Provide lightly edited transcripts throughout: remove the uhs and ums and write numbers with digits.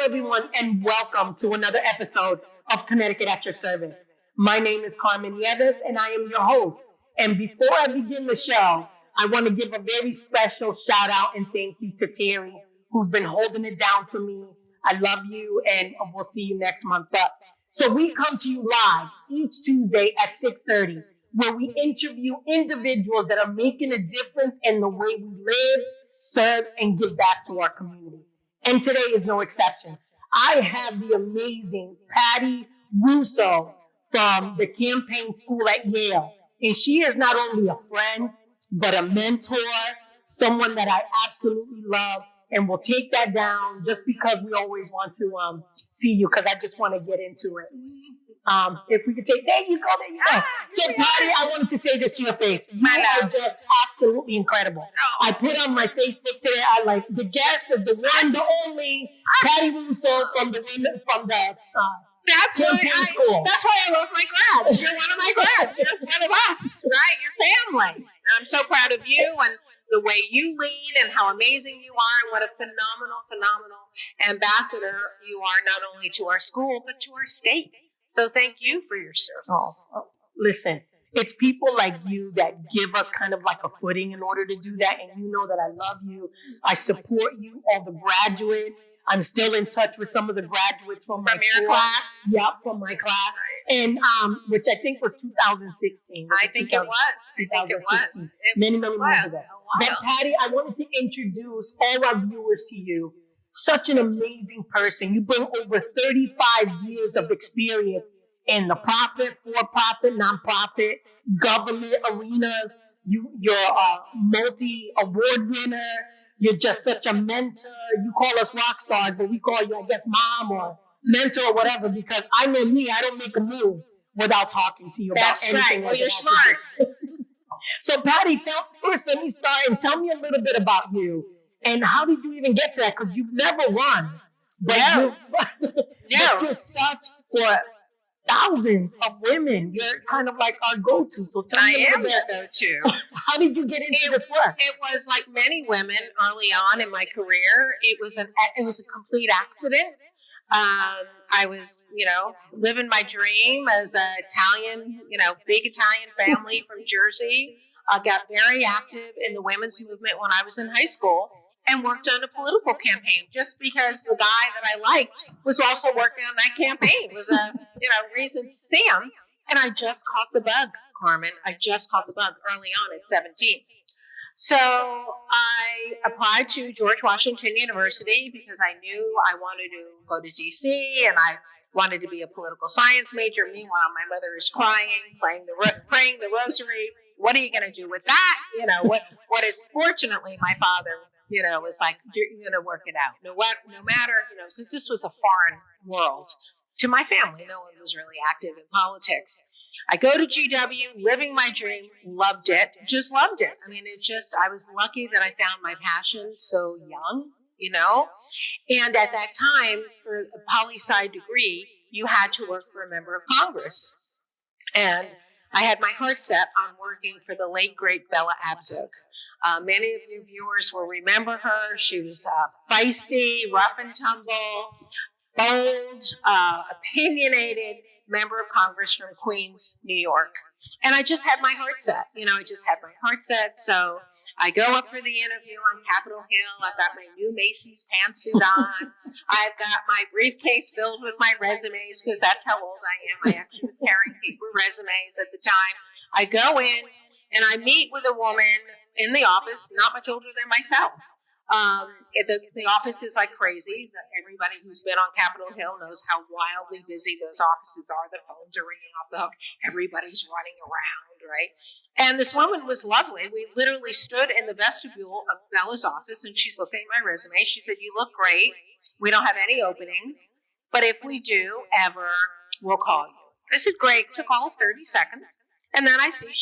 everyone, and welcome to another episode of Connecticut at your service. My name is Carmen Nieves, and I am your host. And before I begin the show, I want to give a very special shout out and thank you to Terry, who's been holding it down for me. I love you, and we'll see you next month. So we come to you live each Tuesday at 6:30, where we interview individuals that are making a difference in the way we live, serve, and give back to our community. And today is no exception. I have the amazing Patty Russo from the campaign school at Yale. And she is not only a friend, but a mentor, someone that I absolutely love. And we'll take that down just because we always want to see you, because I just want to get into it. If we could take, there you go. So Patty, I wanted to say this to your face. You are just absolutely incredible. I put on my Facebook today, I like the guest is the one, the only Patty Russo from the That's campaign school. That's why I love my grads. You're one of my grads. You're one of us, right? Your family. And I'm so proud of you and the way you lead and how amazing you are and what a phenomenal ambassador you are, not only to our school, but to our state. So thank you for your service. Listen, it's people like you that give us kind of like a footing in order to do that. And you know that I love you. I support you, all the graduates. I'm still in touch with some of the graduates from my your class? Yep, from my class. And which I think was 2016. I think it was. Many years ago. But Patty, I wanted to introduce all our viewers to you. Such an amazing person. You bring over 35 years of experience in the profit, for-profit, nonprofit, government arenas. You're a multi-award winner. You're just such a mentor. You call us rock stars, but we call you, I guess, mom or mentor or whatever, because I know me, I don't make a move without talking to you about anything. That's right. Well, you're smart. So, Patty, let me start and tell me a little bit about you. And how did you even get to that? Because you've never run. But you're such for thousands of women. You're kind of like our go-to. So tell me a little bit. I am your go-to. How did you get into this work? It was like many women early on in my career. It was a complete accident. I was, living my dream as an Italian, big Italian family from Jersey. I got very active in the women's movement when I was in high school and worked on a political campaign just because the guy that I liked was also working on that campaign. It was a, reason to see him. And I just caught the bug, Carmen. I just caught the bug early on at 17. So I applied to George Washington University because I knew I wanted to go to DC and I wanted to be a political science major. Meanwhile, my mother is crying, praying the rosary. What are you going to do with that? What is fortunately my father, was like, you're going to work it out. No matter, because this was a foreign world to my family. No one was really active in politics. I go to GW, living my dream, loved it, just loved it. I mean, I was lucky that I found my passion so young, and at that time, for a poli-sci degree, you had to work for a member of Congress. And I had my heart set on working for the late, great Bella Abzug. Many of you viewers will remember her. She was feisty, rough and tumble, bold, opinionated member of Congress from Queens, New York. And I just had my heart set. So I go up for the interview on Capitol Hill. I've got my new Macy's pantsuit on. I've got my briefcase filled with my resumes because that's how old I am. I actually was carrying paper resumes at the time. I go in and I meet with a woman in the office, not much older than myself. The office is like crazy. Everybody who's been on Capitol Hill knows how wildly busy those offices are. The phones are ringing off the hook. Everybody's running around, right? And this woman was lovely. We literally stood in the vestibule of Bella's office, and she's looking at my resume. She said, "You look great. We don't have any openings, but if we do ever, we'll call you." I said, "Great." It took all of 30 seconds. And then I see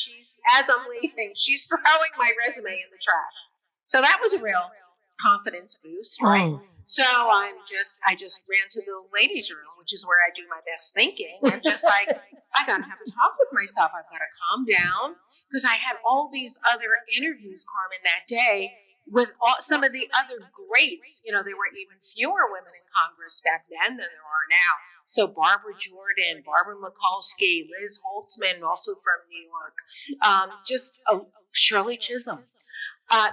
as I'm leaving, she's throwing my resume in the trash. So that was a real confidence boost, right? So I just ran to the ladies' room, which is where I do my best thinking, and just like, I gotta have a talk with myself. I've got to calm down because I had all these other interviews, Carmen, that day, with some of the other greats, there were even fewer women in Congress back then than there are now. So Barbara Jordan, Barbara Mikulski, Liz Holtzman, also from New York, Shirley Chisholm.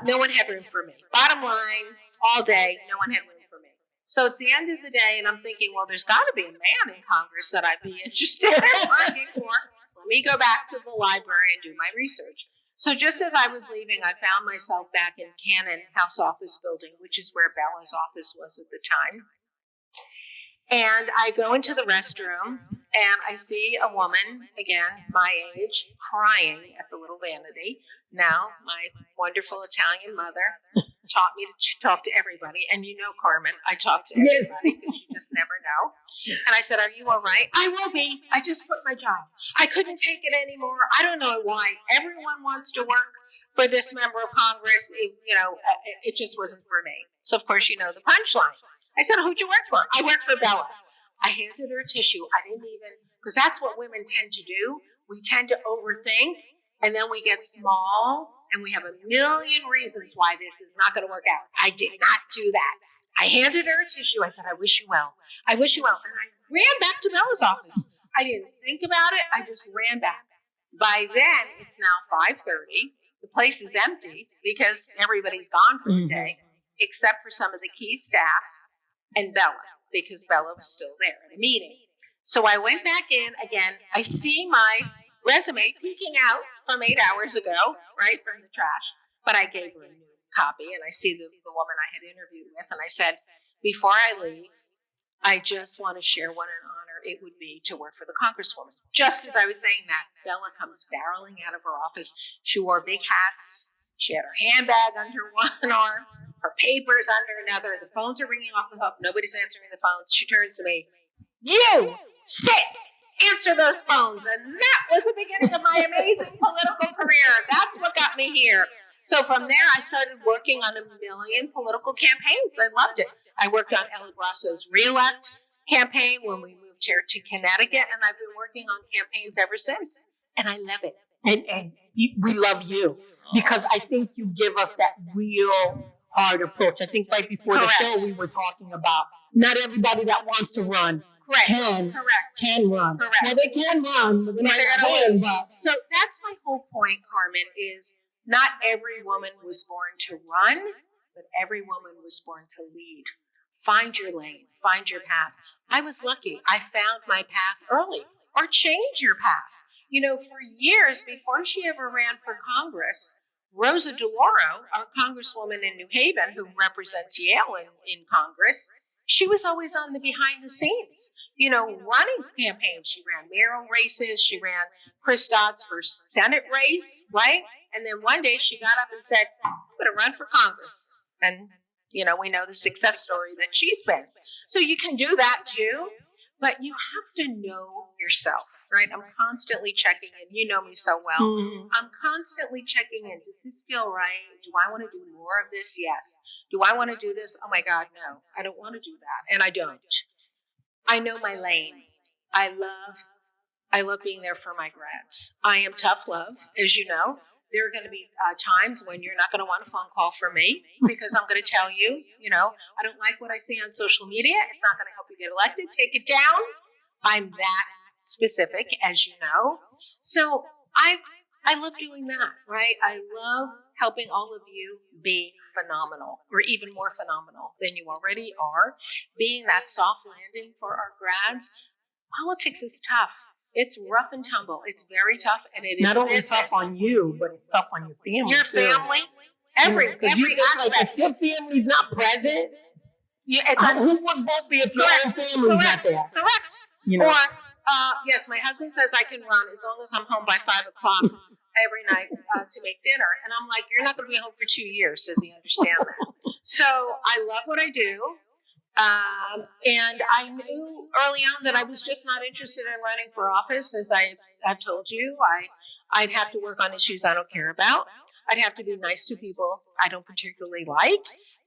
No one had room for me. Bottom line, all day, no one had room for me. So it's the end of the day, and I'm thinking, well, there's got to be a man in Congress that I'd be interested in working for. Let me go back to the library and do my research. So just as I was leaving, I found myself back in Cannon House Office Building, which is where Bella's office was at the time. And I go into the restroom and I see a woman, again, my age, crying at the little vanity. Now, my wonderful Italian mother taught me to talk to everybody. And Carmen, I talk to everybody because you just never know. And I said, are you all right? I will be. I just quit my job. I couldn't take it anymore. I don't know why. Everyone wants to work for this member of Congress. It just wasn't for me. So, of course, the punchline. I said, who'd you work for? I worked for Bella. I handed her a tissue. I didn't even, because that's what women tend to do. We tend to overthink, and then we get small, and we have a million reasons why this is not going to work out. I did not do that. I handed her a tissue. I said, I wish you well. I wish you well. And I ran back to Bella's office. I didn't think about it. I just ran back. By then, it's now 5:30. The place is empty because everybody's gone for the day, except for some of the key staff and Bella, because Bella was still there at a meeting. So I went back in again. I see my resume peeking out from 8 hours ago, right, from the trash. But I gave her a new copy, and I see the woman I had interviewed with, and I said, before I leave, I just want to share what an honor it would be to work for the Congresswoman. Just as I was saying that, Bella comes barreling out of her office. She wore big hats. She had her handbag under one arm, her papers under another. The phones are ringing off the hook. Nobody's answering the phones. She turns to me, you sit, answer those phones. And that was the beginning of my amazing political career. That's what got me here. So from there, I started working on a million political campaigns. I loved it. I worked on Ella Grasso's reelect campaign when we moved here to Connecticut, and I've been working on campaigns ever since. And I love it. And we love you because I think you give us that real hard approach. I think right before the show we were talking about not everybody that wants to run can run. Correct. Well, they can run, but they're not win. So that's my whole point, Carmen, is not every woman was born to run, but every woman was born to lead. Find your lane, find your path. I was lucky. I found my path early. Or change your path. For years before she ever ran for Congress, Rosa DeLauro, our congresswoman in New Haven, who represents Yale in Congress, she was always on the behind the scenes, running campaigns. She ran mayoral races. She ran Chris Dodd's first Senate race, right? And then one day she got up and said, I'm going to run for Congress. And, we know the success story that she's been. So you can do that too. But you have to know yourself, right? I'm constantly checking in. You know me so well. I'm constantly checking in. Does this feel right? Do I want to do more of this? Yes. Do I want to do this? Oh my God, no. I don't want to do that. And I don't. I know my lane. I love being there for my grads. I am tough love, as you know. There are going to be times when you're not going to want a phone call from me because I'm going to tell you, I don't like what I see on social media. It's not going to help you get elected. Take it down. I'm that specific, as you know. So I love doing that, right? I love helping all of you be phenomenal or even more phenomenal than you already are. Being that soft landing for our grads. Politics is tough. It's rough and tumble. It's very tough, and it is not only business. tough on you, but it's tough on your family. Your family, every aspect. Like if your family's not present, who would vote for you if your own family's not there? Correct. Or yes, my husband says I can run as long as I'm home by 5 o'clock every night to make dinner, and I'm like, you're not going to be home for 2 years. Does he understand that? So I love what I do. And I knew early on that I was just not interested in running for office. As I've told you, I'd have to work on issues I don't care about. I'd have to be nice to people I don't particularly like.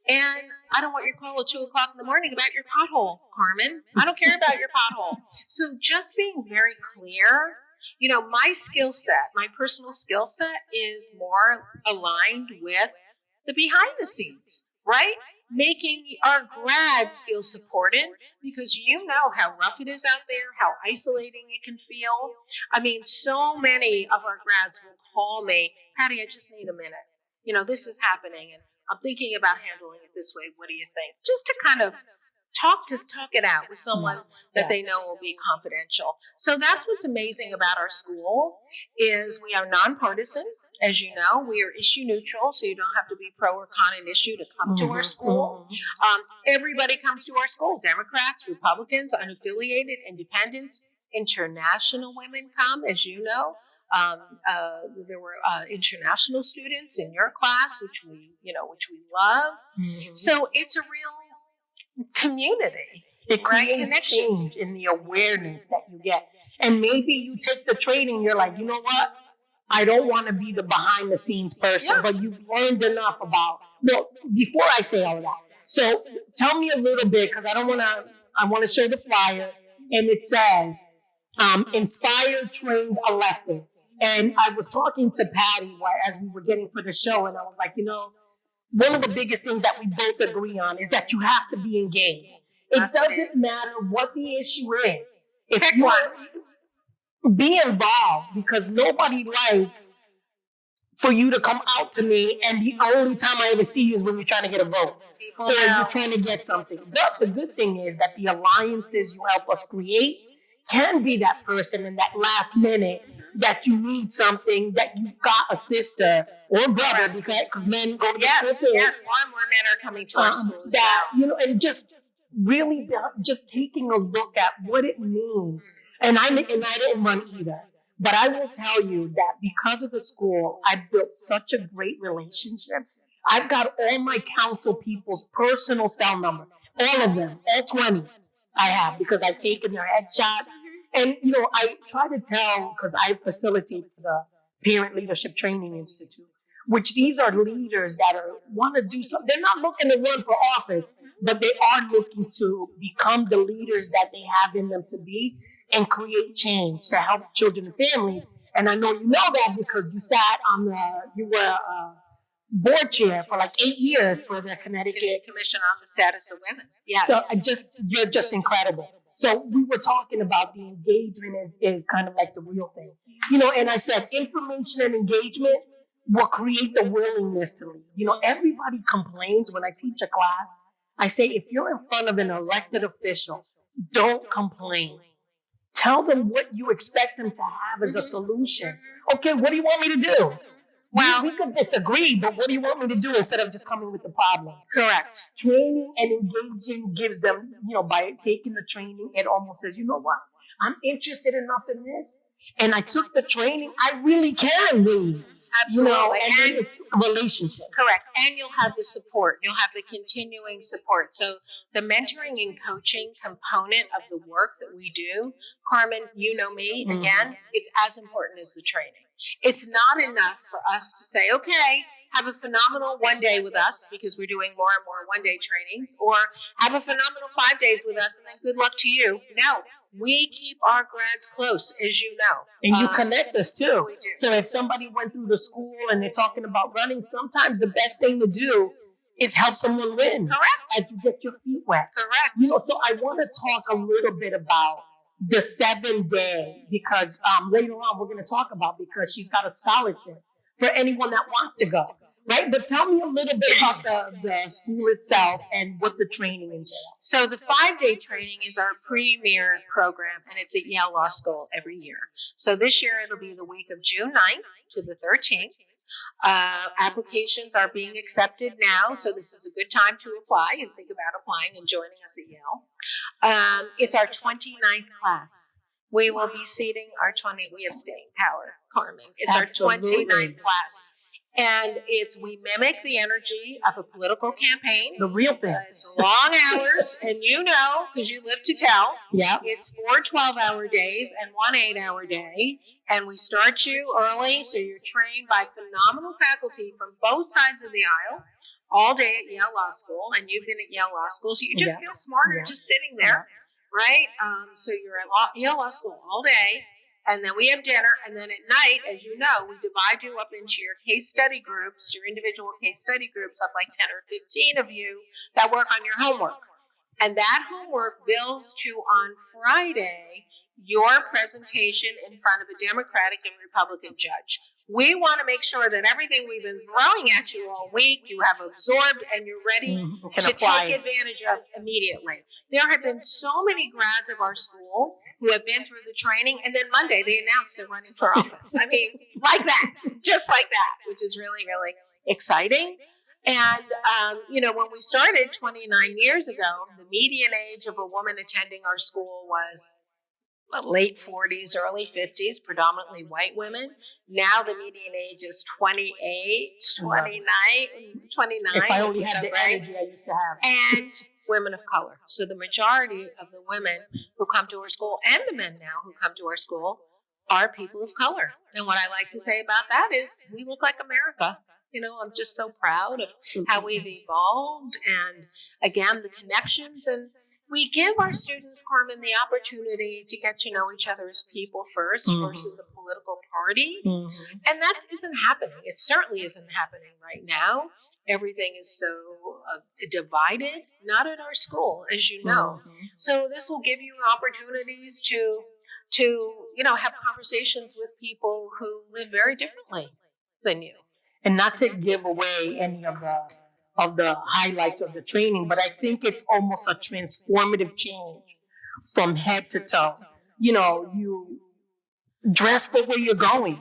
And I don't want your call at 2 o'clock in the morning about your pothole, Carmen. I don't care about your pothole. So just being very clear, my skill set, my personal skill set is more aligned with the behind the scenes, right? Making our grads feel supported, because you know how rough it is out there, how isolating it can feel. I mean, so many of our grads will call me, Patty, I just need a minute. This is happening, and I'm thinking about handling it this way. What do you think? Just to kind of talk it out with someone that they know will be confidential. So that's what's amazing about our school is we are nonpartisan. As you know, we are issue neutral, so you don't have to be pro or con an issue to come to our school. Everybody comes to our school: Democrats, Republicans, unaffiliated, independents. International women come, as you know. There were international students in your class, which we love. So it's a real community. It creates change in the awareness that you get. And maybe you take the training, you're like, you know what? I don't want to be the behind the scenes person, but you've learned enough about. Well, before I say all of that, so tell me a little bit, because I want to show the flyer, and it says, inspired, trained, elected. And I was talking to Patty as we were getting for the show, and I was like, one of the biggest things that we both agree on is that you have to be engaged. It doesn't matter what the issue is. If you be involved, because nobody likes for you to come out to me and the only time I ever see you is when you're trying to get a vote or you're trying to get something. But the good thing is that the alliances you help us create can be that person in that last minute that you need something, that you've got a sister or brother, because men go to the school too. Yes, more and more men are coming to our schools. That, and just really just taking a look at what it means. And I didn't run either. But I will tell you that because of the school, I built such a great relationship. I've got all my council people's personal cell number, all of them, all 20 I have, because I've taken their headshots. And, I try to tell, because I facilitate for the Parent Leadership Training Institute, which these are leaders that want to do something. They're not looking to run for office, but they are looking to become the leaders that they have in them to be, and create change to help children and families. And I know you know that because you were a board chair for like 8 years for the Connecticut Commission on the Status of Women. Yes. So you're just incredible. So we were talking about the engagement is kind of like the real thing. And I said information and engagement will create the willingness to lead. Everybody complains when I teach a class. I say, if you're in front of an elected official, don't complain. Tell them what you expect them to have as a solution. Okay, what do you want me to do? Well, we could disagree, but what do you want me to do instead of just coming with the problem? Correct. Training and engaging gives them, by taking the training, it almost says, you know what? I'm interested enough in this, and I took the training. I really can lead. Absolutely. And then it's relationships. Correct. And you'll have the support. You'll have the continuing support. So the mentoring and coaching component of the work that we do, Carmen, you know me, again, it's as important as the training. It's not enough for us to say, okay, have a phenomenal 1 day with us, because we're doing more and more 1 day trainings, or have a phenomenal 5 days with us and then good luck to you. No, we keep our grads close, as you know. And you connect us too. We do. So if somebody went through the school and they're talking about running, sometimes the best thing to do is help someone win. Correct. As you get your feet wet. Correct. So I want to talk a little bit about the 7-day, because later on we're going to talk about, because she's got a scholarship for anyone that wants to go. Right? But tell me a little bit about the school itself and what the training entails. So the 5-day training is our premier program, and it's at Yale Law School every year. So this year it'll be the week of June 9th to the 13th. Applications are being accepted now, so this is a good time to apply and think about applying and joining us at Yale. It's our 29th class. We will be seating we have staying power, Carmen. It's Absolutely. Our 29th class. And we mimic the energy of a political campaign. The real thing. It's long hours, and because you live to tell. Yeah. It's 4 12-hour days and 1 8-hour day. And we start you early, so you're trained by phenomenal faculty from both sides of the aisle all day at Yale Law School. And you've been at Yale Law School, so you just feel smarter just sitting there, right? So you're at Yale Law School all day. And then we have dinner. And then at night, as you know, we divide you up into your case study groups, your individual case study groups of like 10 or 15 of you that work on your homework. And that homework builds to, on Friday, your presentation in front of a Democratic and Republican judge. We want to make sure that everything we've been throwing at you all week, you have absorbed and you're ready to take advantage of immediately. There have been so many grads of our school who have been through the training, and then Monday they announced they're running for office. I mean, like that, just like that, which is really, really exciting. And, when we started 29 years ago, the median age of a woman attending our school was late 40s, early 50s, predominantly white women. Now the median age is 28, 29. If I only had the energy I used to have. And women of color. So the majority of the women who come to our school, and the men now who come to our school, are people of color. And what I like to say about that is we look like America. I'm just so proud of how we've evolved, and again, the connections. And we give our students, Carmen, the opportunity to get to know each other as people first versus a political party. And that isn't happening. It certainly isn't happening right now. Everything is so divided, not at our school, as you know. So this will give you opportunities to have conversations with people who live very differently than you. And not to give away any of the highlights of the training, but I think it's almost a transformative change from head to toe. You dress for where you're going.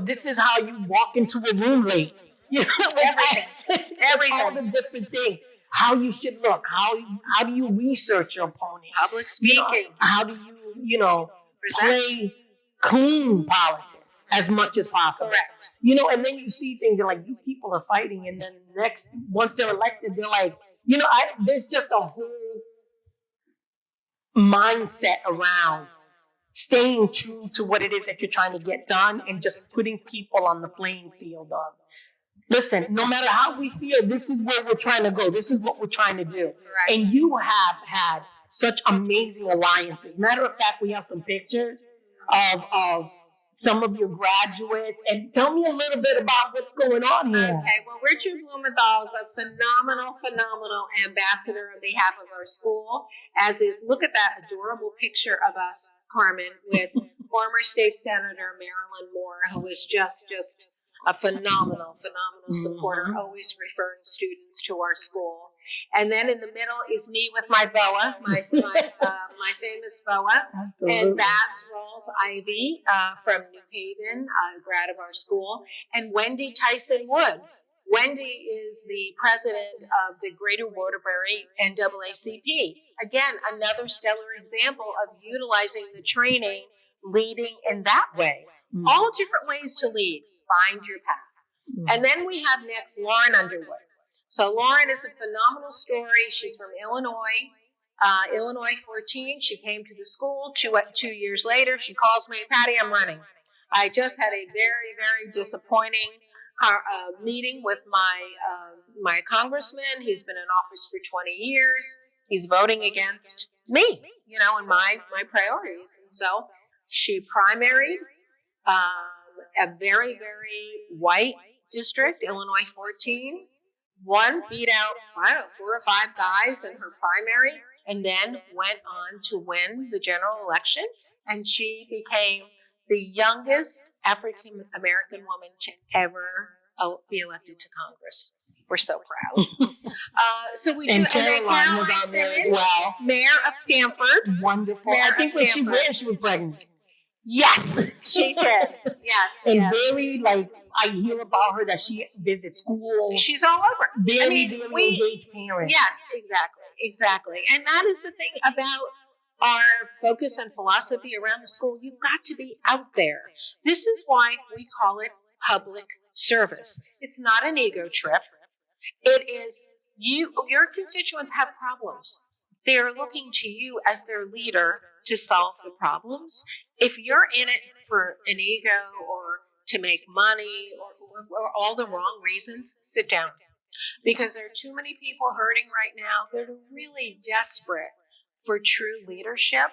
This is how you walk into a room late. Everything. All the different things. How you should look. How do you research your opponent? Public speaking. How do you play clean politics as much as possible? Correct. And then you see things, you're like, these people are fighting, and then once they're elected, they're like, there's just a whole mindset around staying true to what it is that you're trying to get done, and just putting people on the playing field of, listen, no matter how we feel, this is where we're trying to go. This is what we're trying to do. Right. And you have had such amazing alliances. Matter of fact, we have some pictures of some of your graduates, and tell me a little bit about what's going on here. Okay, well, Richard Blumenthal is a phenomenal ambassador on behalf of our school, look at that adorable picture of us, Carmen, with former state senator Marilyn Moore, who is just a phenomenal supporter, always referring students to our school. And then in the middle is me with my boa, my famous boa. Absolutely. And Babs Rawls-Ivy from New Haven, a grad of our school, and Wendy Tyson-Wood. Wendy is the president of the Greater Waterbury NAACP. Again, another stellar example of utilizing the training, leading in that way. All different ways to lead. Find your path. And then we have next Lauren Underwood. So Lauren is a phenomenal story. She's from Illinois, Illinois 14. She came to the school 2 years later. She calls me, Patty, I'm running. I just had a very, very disappointing meeting with my congressman. He's been in office for 20 years. He's voting against me, and my priorities. And so she primaried a very, very white district, Illinois 14. Beat out, 4 or 5 guys in her primary, and then went on to win the general election. And she became the youngest African American woman to ever be elected to Congress. We're so proud. So we and do. Caroline was on there as well. Mayor of Stanford. Wonderful. Mayor I think when she was pregnant. Yes, she did. Yes. And very, I hear about her that she visits schools. She's all over. Very engaged parent. Yes, exactly. And that is the thing about our focus and philosophy around the school. You've got to be out there. This is why we call it public service. It's not an ego trip. It is your constituents have problems. They're looking to you as their leader to solve the problems. If you're in it for an ego or to make money or all the wrong reasons, sit down. Because there are too many people hurting right now that are really desperate for true leadership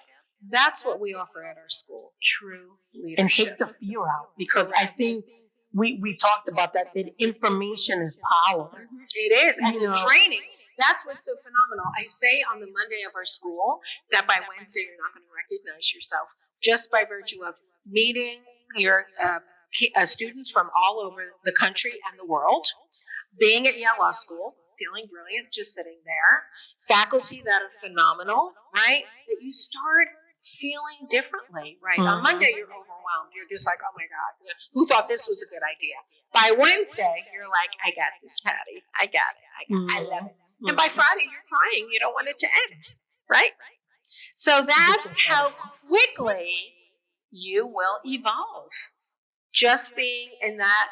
That's what we offer at our school, true And leadership. take the fear out, because I Correct. think we talked about that information is power. It is. And You the know. training, that's what's so phenomenal. I say on the Monday of our school that by Wednesday, you're not going to recognize yourself just by virtue of meeting your students from all over the country and the world, being at Yale Law School, feeling brilliant, just sitting there, faculty that are phenomenal, right? That you start feeling differently, right? On Monday, you're overwhelmed. You're just like, oh my God, who thought this was a good idea? By Wednesday, you're like, I got this, Patty. I got it. I love it. And by Friday, you're crying. You don't want it to end, right? So that's how quickly you will evolve. Just being in that,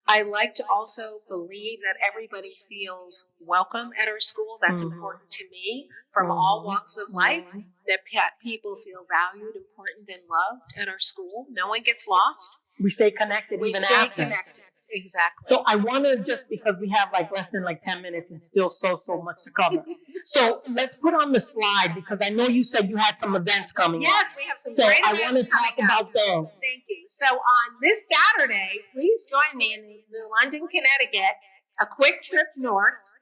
I like to also believe that everybody feels welcome at our school. That's important to me from all walks of life, that people feel valued, important, and loved at our school. No one gets lost. We stay connected We even stay after. connected. Exactly. So I want to, just because we have like less than like 10 minutes and still so much to cover. So let's put on the slide, because I know you said you had some events coming. Yes, we have some So great I events want to talk coming up. about them. Thank you. So on this Saturday, please join me in New London, Connecticut, a quick trip north.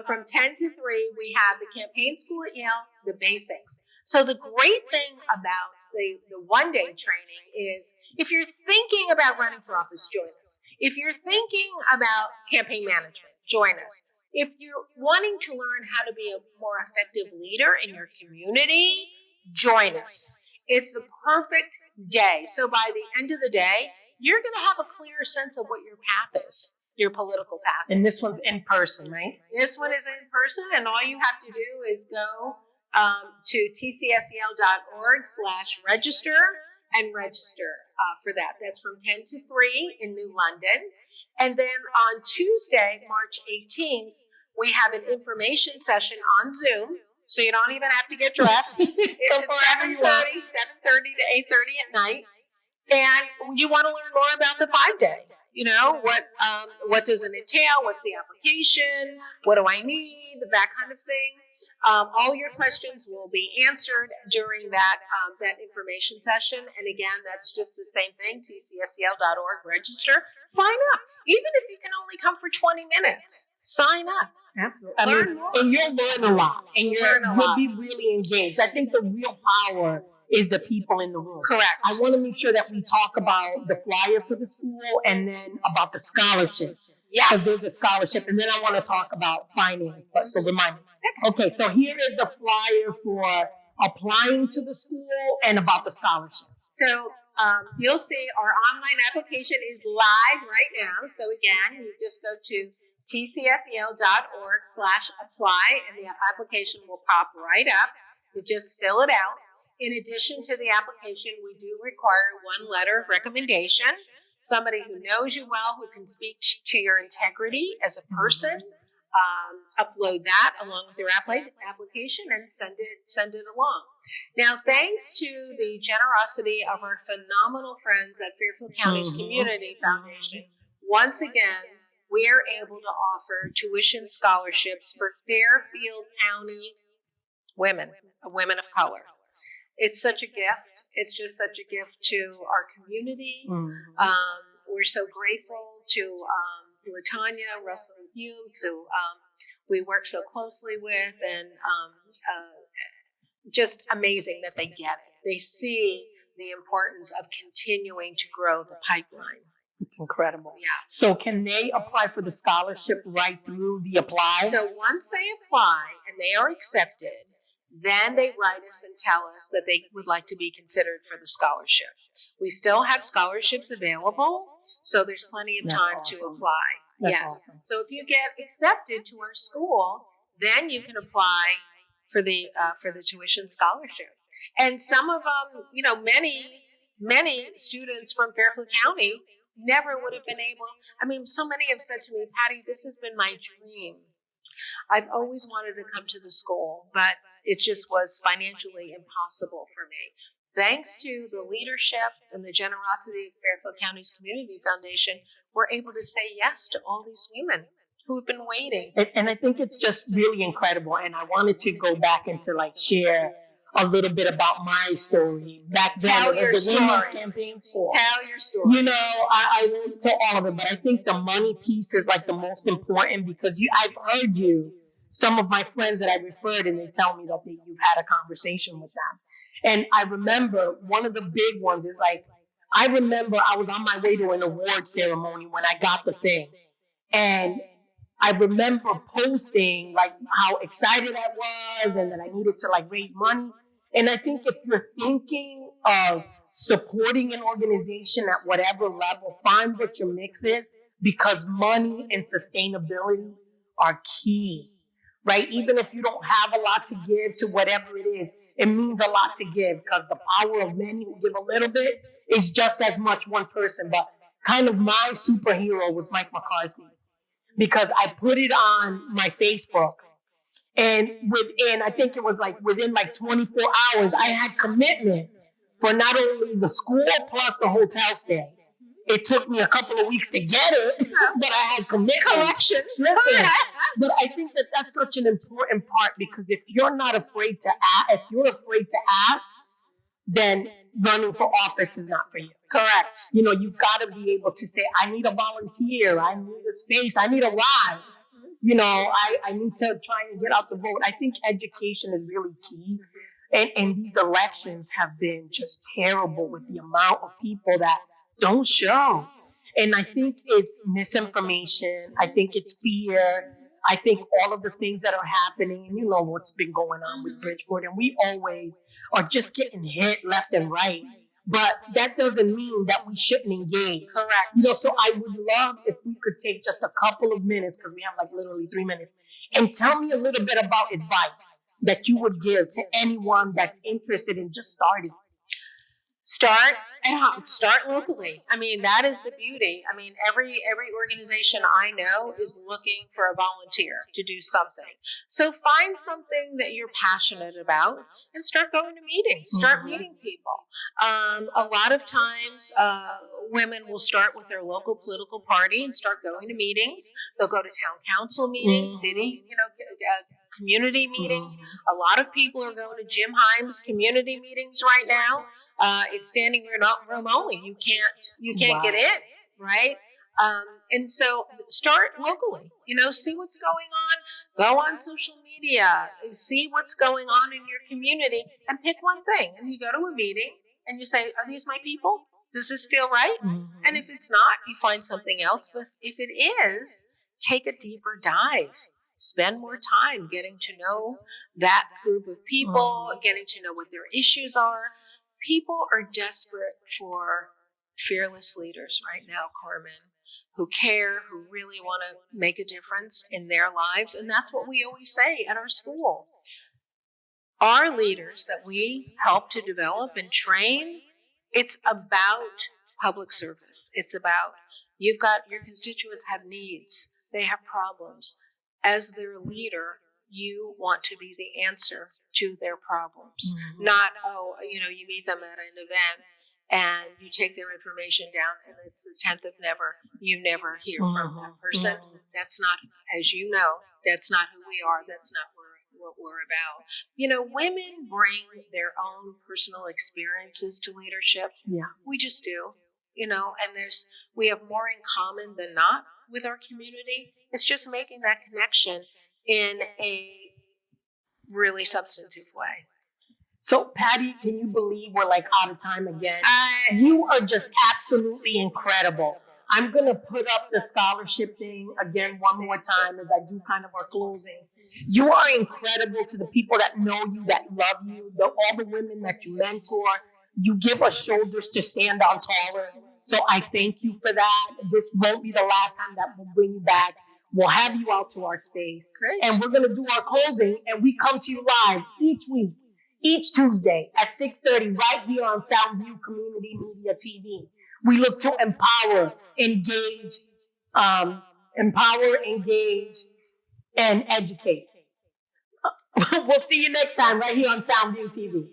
From 10 to 3, we have the campaign school at Yale, the basics. So the great thing about the one-day training is, if you're thinking about running for office, join us. If you're thinking about campaign management, join us. If you're wanting to learn how to be a more effective leader in your community, join us. It's the perfect day. So by the end of the day, you're going to have a clear sense of what your path is, your political path. And this one's in person, right? This one is in person, and all you have to do is go to tcsyl.org/register and register for that. That's from 10 to 3 in New London. And then on Tuesday, March 18th, we have an information session on Zoom. So you don't even have to get dressed. It's at 7:30 to 8:30 at night. And you want to learn more about the 5-day. What does it entail? What's the application? What do I need? That kind of thing. All your questions will be answered during that information session. And again, that's just the same thing, tcsyl.org, register, sign up. Even if you can only come for 20 minutes, sign up. Absolutely. Learn more. And you'll learn a lot. And you'll be really engaged. I think the real power is the people in the room. Correct. I want to make sure that we talk about the flyer for the school, and then about the scholarship. Yes. Because there's a scholarship, and then I want to talk about finance. But so remind me. Okay, so here is the flyer for applying to the school and about the scholarship. So you'll see our online application is live right now. So again, you just go to tcsyl.org/apply, and the application will pop right up. You just fill it out. In addition to the application, we do require one letter of recommendation, somebody who knows you well, who can speak to your integrity as a person. Upload that along with your application and send it along. Now, thanks to the generosity of our phenomenal friends at Fairfield County's Community Foundation, once again, we are able to offer tuition scholarships for Fairfield County women of color. It's such a gift. It's just such a gift to our community. We're so grateful to LaTanya, Russell, and Humes, who we work so closely with, and just amazing that they get it. They see the importance of continuing to grow the pipeline. It's incredible. Yeah. So can they apply for the scholarship right through the apply? So once they apply and they are accepted, then they write us and tell us that they would like to be considered for the scholarship. We still have scholarships available, so there's plenty of time to apply. That's awesome. So if you get accepted to our school, then you can apply for the tuition scholarship. And some of them, many students from Fairfield County never would have been able. So many have said to me, Patty, this has been my dream. I've always wanted to come to the school, but it just was financially impossible for me. Thanks to the leadership and the generosity of Fairfield County's Community Foundation, we're able to say yes to all these women. who've been waiting. And I think it's just really incredible. And I wanted to go back and to like share a little bit about my story. Back then, Tell it your was the Women's story. Campaign School. Tell your story. You know, I won't tell all of it, but I think the money piece is like the most important because I've heard you, some of my friends that I referred, and they tell me that you've had a conversation with them. And I remember one of the big ones is like, I remember I was on my way to an award ceremony when I got the thing. And I remember posting like how excited I was and that I needed to like raise money. And I think if you're thinking of supporting an organization at whatever level, find what your mix is because money and sustainability are key, right? Even if you don't have a lot to give to whatever it is, it means a lot to give because the power of many who give a little bit is just as much one person. But kind of my superhero was Mike McCarthy because I put it on my Facebook. And I think it was like within like 24 hours, I had commitment for not only the school plus the hotel stay. It took me a couple of weeks to get it, but I had commitment. Collection. Listen, but I think that that's such an important part because if you're not afraid to ask, then running for office is not for you. Correct. You know, you've got to be able to say, I need a volunteer, I need a space, I need a ride. You know, I need to try and get out the vote. I think education is really key. And these elections have been just terrible with the amount of people that don't show. And I think it's misinformation. I think it's fear. I think all of the things that are happening, and you know what's been going on with Bridgeport, and we always are just getting hit left and right. But that doesn't mean that we shouldn't engage. Correct. You know, so I would love if we could take just a couple of minutes, because we have like literally 3 minutes, and tell me a little bit about advice that you would give to anyone that's interested in just starting. Start at home. Start locally. I mean, that is the beauty. I mean, every organization I know is looking for a volunteer to do something. So find something that you're passionate about and start going to meetings. Start meeting people. A lot of times, women will start with their local political party and start going to meetings. They'll go to town council meetings, city, community meetings. A lot of people are going to Jim Himes community meetings right now. It's standing room only. You can't get in, right? And so start locally. See what's going on. Go on social media. See what's going on in your community, and pick one thing. And you go to a meeting and you say, "Are these my people? Does this feel right?" And if it's not, you find something else. But if it is, take a deeper dive. Spend more time getting to know that group of people, getting to know what their issues are. People are desperate for fearless leaders right now, Carmen, who care, who really want to make a difference in their lives. And that's what we always say at our school. Our leaders that we help to develop and train, it's about public service. It's about your constituents have needs. They have problems. As their leader, you want to be the answer to their problems. Not, you meet them at an event and you take their information down and it's the 10th of never. You never hear from that person. That's not, as you know, that's not who we are. That's not what we're about. Women bring their own personal experiences to leadership. Yeah. We just do, and we have more in common than not with our community. It's just making that connection in a really substantive way. So, Patty, can you believe we're like out of time again? You are just absolutely incredible. I'm going to put up the scholarship thing again one more time as I do kind of our closing. You are incredible to the people that know you, that love you, all the women that you mentor. You give us shoulders to stand on taller. So I thank you for that. This won't be the last time that we'll bring you back. We'll have you out to our space. Great. And we're going to do our closing, and we come to you live each week, each Tuesday at 6:30 right here on Soundview Community Media TV. We look to empower, engage, and educate. We'll see you next time right here on Soundview TV.